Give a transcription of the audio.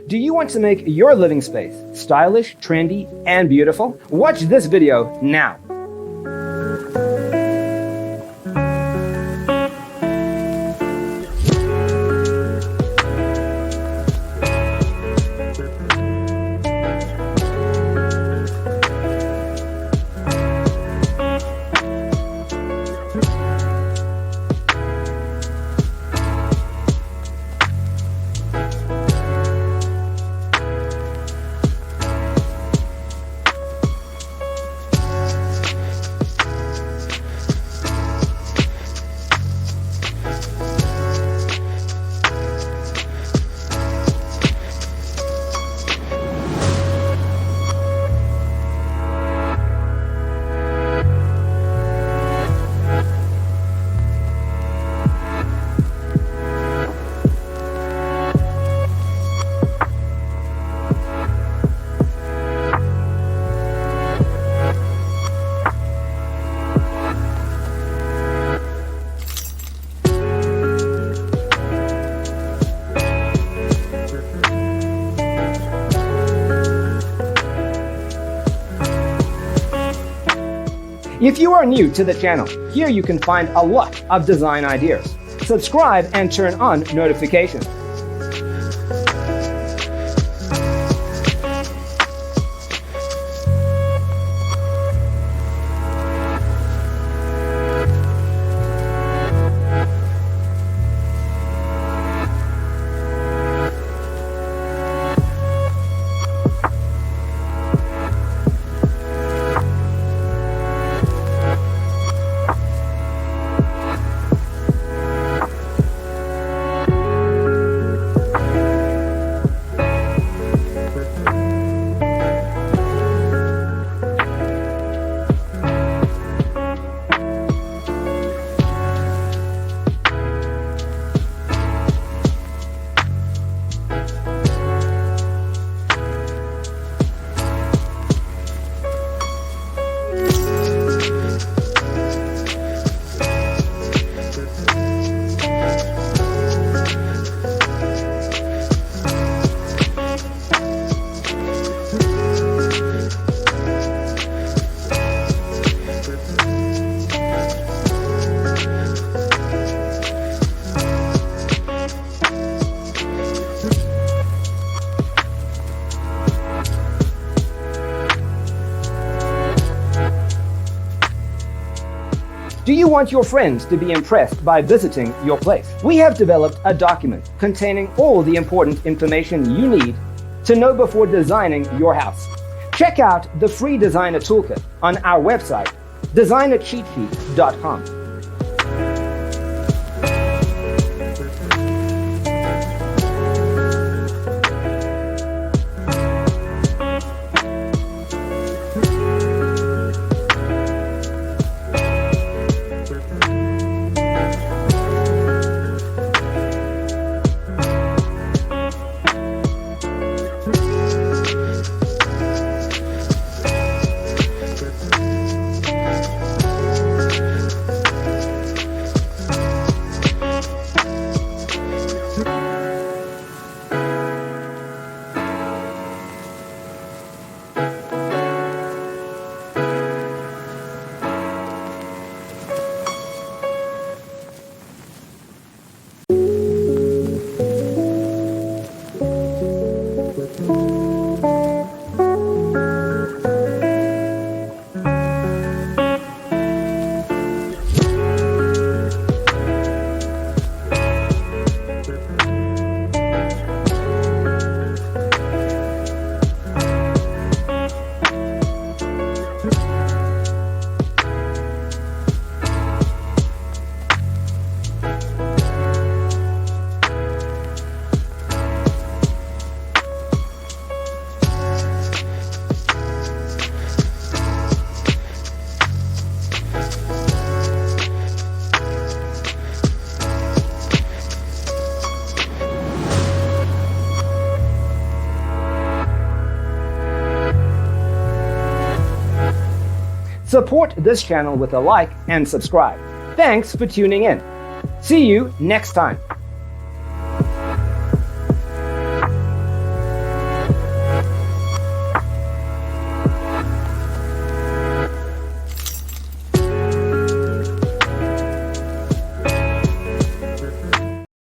Do you want to make your living space stylish, trendy, and beautiful? Watch this video now. If you are new to the channel, here you can find a lot of design ideas. Subscribe and turn on notifications. Do you want your friends to be impressed by visiting your place? We have developed a document containing all the important information you need to know before designing your house. Check out the free designer toolkit on our website, designercheatsheet.com. Support this channel with a like and subscribe. Thanks for tuning in. See you next time.